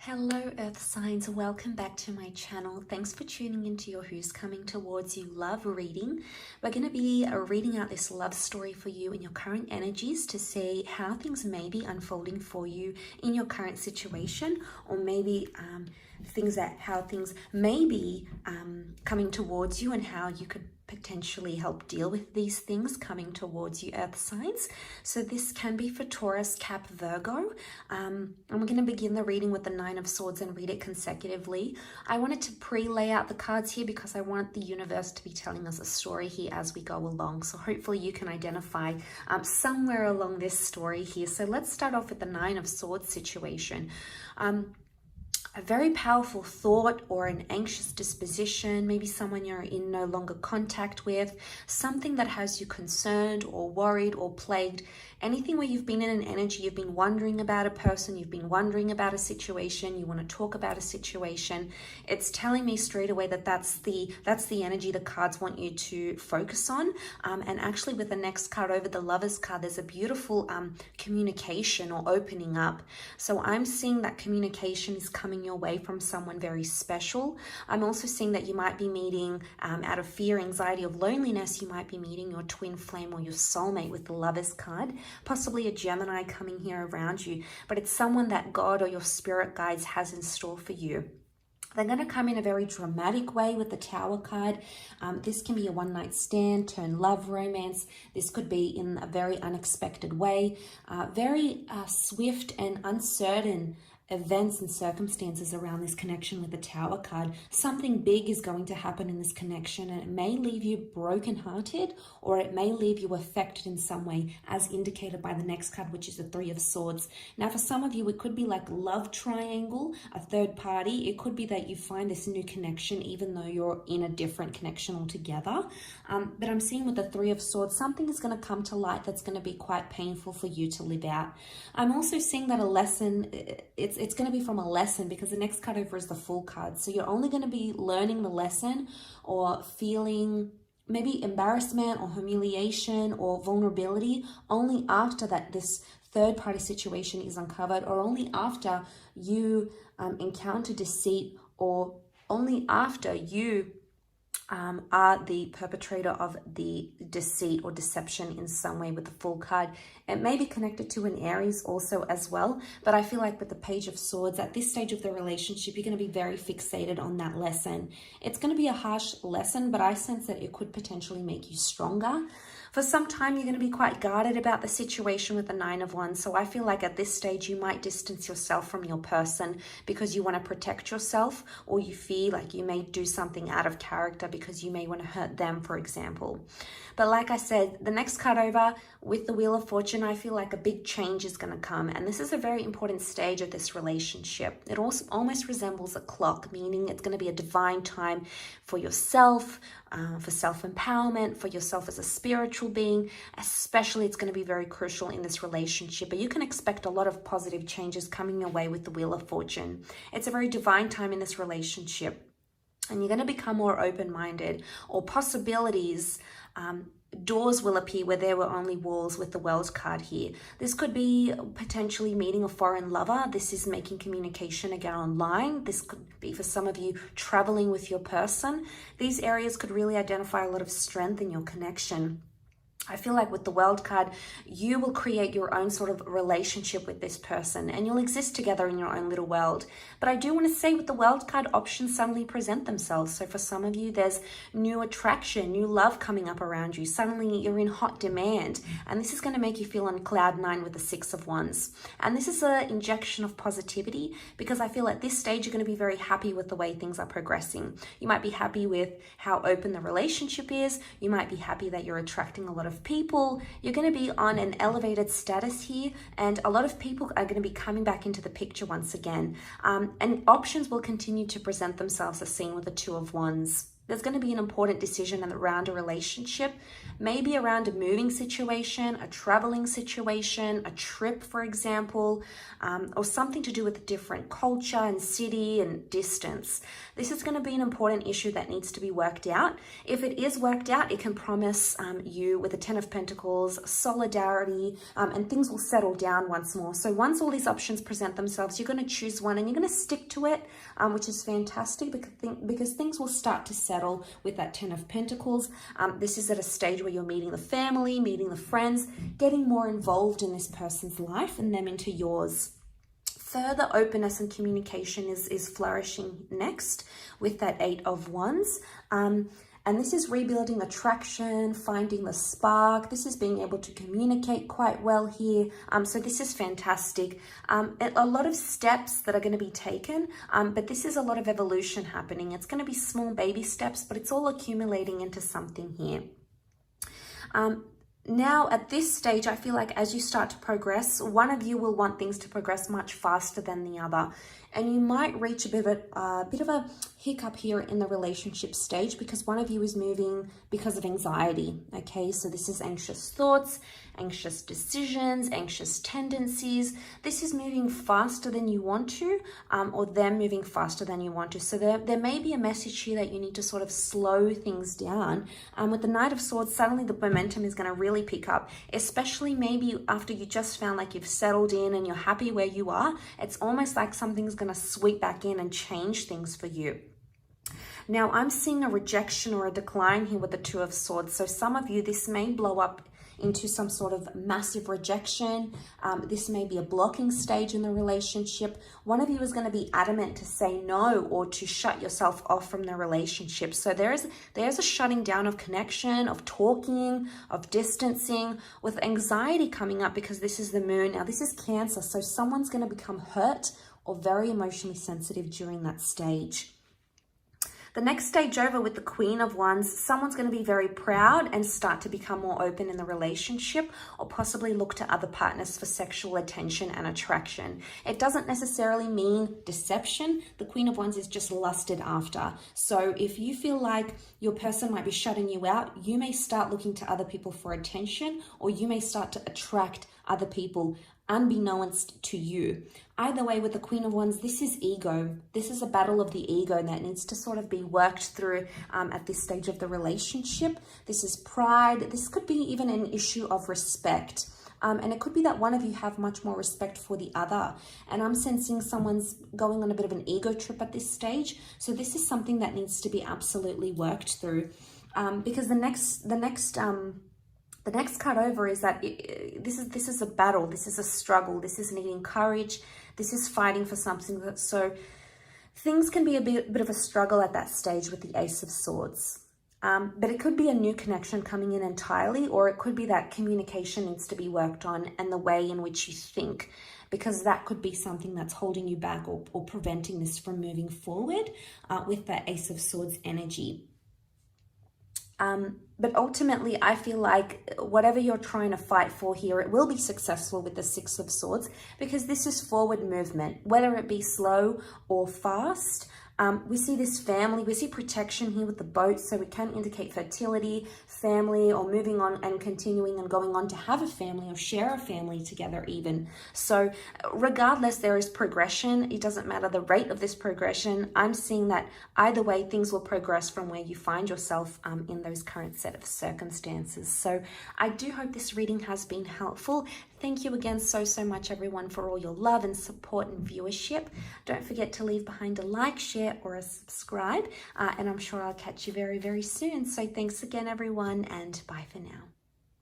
Hello Earth signs, welcome back to my channel. Thanks for tuning into your Who's Coming Towards You love reading. We're going to be reading out this love story for you in your current energies to see how things may be unfolding for you in your current situation, or maybe how things may be coming towards you and how you could potentially help deal with these things coming towards you, Earth signs. So this can be for Taurus, Cap, Virgo. And we're going to begin the reading with the Nine of Swords and read it consecutively. I wanted to pre-lay out the cards here because I want the universe to be telling us a story here as we go along. So hopefully you can identify somewhere along this story here. So let's start off with the Nine of Swords situation. A very powerful thought or an anxious disposition, maybe someone you're in no longer contact with, something that has you concerned or worried or plagued, anything where you've been in an energy, you've been wondering about a person, you've been wondering about a situation, you want to talk about a situation. It's telling me straight away that that's the energy the cards want you to focus on. And actually with the next card over, the Lover's card, there's a beautiful communication or opening up. So I'm seeing that communication is coming your way from someone very special. I'm also seeing that you might be meeting, out of fear, anxiety, of loneliness, you might be meeting your twin flame or your soulmate with the Lover's card, possibly a Gemini coming here around you, but it's someone that God or your spirit guides has in store for you. They're going to come in a very dramatic way with the Tower card. This can be a one-night stand, turn love, romance. This could be in a very unexpected way, very swift and uncertain events and circumstances around this connection with the Tower card. Something big is going to happen in this connection, and it may leave you brokenhearted, or it may leave you affected in some way, as indicated by the next card, which is the Three of Swords. Now, for some of you, it could be like love triangle, a third party. It could be that you find this new connection, even though you're in a different connection altogether. But I'm seeing with the Three of Swords, something is going to come to light that's going to be quite painful for you to live out. I'm also seeing that a lesson, it's going to be from a lesson, because the next card over is the Fool card. So you're only going to be learning the lesson or feeling maybe embarrassment or humiliation or vulnerability only after this third party situation is uncovered, or only after you encounter deceit, or only after you are the perpetrator of the deceit or deception in some way with the Fool card. It may be connected to an Aries also as well, but I feel like with the Page of Swords, at this stage of the relationship, you're going to be very fixated on that lesson. It's going to be a harsh lesson, but I sense that it could potentially make you stronger. For some time, you're going to be quite guarded about the situation with the Nine of Wands. So I feel like at this stage, you might distance yourself from your person because you want to protect yourself, or you feel like you may do something out of character because you may want to hurt them, for example. But like I said, the next card over with the Wheel of Fortune, I feel like a big change is going to come. And this is a very important stage of this relationship. It also almost resembles a clock, meaning it's going to be a divine time for yourself, for self-empowerment, for yourself as a spiritual being. Especially, it's going to be very crucial in this relationship. But you can expect a lot of positive changes coming your way with the Wheel of Fortune. It's a very divine time in this relationship. And you're going to become more open-minded, or possibilities, doors will appear where there were only walls with the World card here. This could be potentially meeting a foreign lover. This is making communication again online. This could be for some of you traveling with your person. These areas could really identify a lot of strength in your connection. I feel like with the World card, you will create your own sort of relationship with this person, and you'll exist together in your own little world. But I do want to say with the World card, options suddenly present themselves. So for some of you, there's new attraction, new love coming up around you. Suddenly you're in hot demand, and this is going to make you feel on cloud nine with the Six of Wands. And this is an injection of positivity, because I feel at this stage, you're going to be very happy with the way things are progressing. You might be happy with how open the relationship is. You might be happy that you're attracting a lot of people. You're going to be on an elevated status here, and a lot of people are going to be coming back into the picture once again. And options will continue to present themselves as seen with the Two of Wands. there's going to be an important decision around a relationship, maybe around a moving situation, a traveling situation, a trip, for example, or something to do with a different culture and city and distance. This is going to be an important issue that needs to be worked out. If it is worked out, it can promise you with the Ten of Pentacles, solidarity, and things will settle down once more. So once all these options present themselves, you're going to choose one and you're going to stick to it, which is fantastic because things will start to settle with that Ten of Pentacles. This is at a stage where you're meeting the family, meeting the friends, getting more involved in this person's life and them into yours. Further openness and communication is flourishing next with that Eight of Wands. And this is rebuilding attraction, finding the spark. This is being able to communicate quite well here. So this is fantastic. A lot of steps that are going to be taken, but this is a lot of evolution happening. It's going to be small baby steps, but it's all accumulating into something here. Now, at this stage, I feel like as you start to progress, one of you will want things to progress much faster than the other. And you might reach a bit of a hiccup here in the relationship stage because one of you is moving because of anxiety. Okay, so this is anxious thoughts, anxious decisions, anxious tendencies. This is moving faster than you want to, or them moving faster than you want to. So there may be a message here that you need to sort of slow things down. With the Knight of Swords, suddenly the momentum is going to really pick up, especially maybe after you just found like you've settled in and you're happy where you are. It's almost like something's going to sweep back in and change things for you. Now, I'm seeing a rejection or a decline here with the Two of Swords. So some of you, this may blow up into some sort of massive rejection. This may be a blocking stage in the relationship. One of you is going to be adamant to say no or to shut yourself off from the relationship. So there's a shutting down of connection, of talking, of distancing, with anxiety coming up because this is the moon. Now, this is Cancer, so someone's going to become hurt or very emotionally sensitive during that stage. The next stage over with the Queen of Wands, someone's going to be very proud and start to become more open in the relationship or possibly look to other partners for sexual attention and attraction. It doesn't necessarily mean deception. The Queen of Wands is just lusted after. So if you feel like your person might be shutting you out, you may start looking to other people for attention, or you may start to attract other people unbeknownst to you. Either way, with the Queen of Wands, this is ego. This is a battle of the ego that needs to sort of be worked through at this stage of the relationship. This is pride. This could be even an issue of respect. And it could be that one of you have much more respect for the other. And I'm sensing someone's going on a bit of an ego trip at this stage. So this is something that needs to be absolutely worked through. Because the next card over is that this is a battle, this is a struggle, this is needing courage, this is fighting for something. So things can be a bit of a struggle at that stage with the Ace of Swords. But it could be a new connection coming in entirely, or it could be that communication needs to be worked on and the way in which you think, because that could be something that's holding you back or preventing this from moving forward with that Ace of Swords energy. But ultimately, I feel like whatever you're trying to fight for here, it will be successful with the Six of Swords, because this is forward movement, whether it be slow or fast. We see this family, we see protection here with the boat, so it can indicate fertility, family, or moving on and continuing and going on to have a family or share a family together even. So regardless, there is progression. It doesn't matter the rate of this progression. I'm seeing that either way, things will progress from where you find yourself in those current set of circumstances. So I do hope this reading has been helpful. Thank you again so much, everyone, for all your love and support and viewership. Don't forget to leave behind a like, share, or a subscribe. And I'm sure I'll catch you very, very soon. So thanks again, everyone, and bye for now.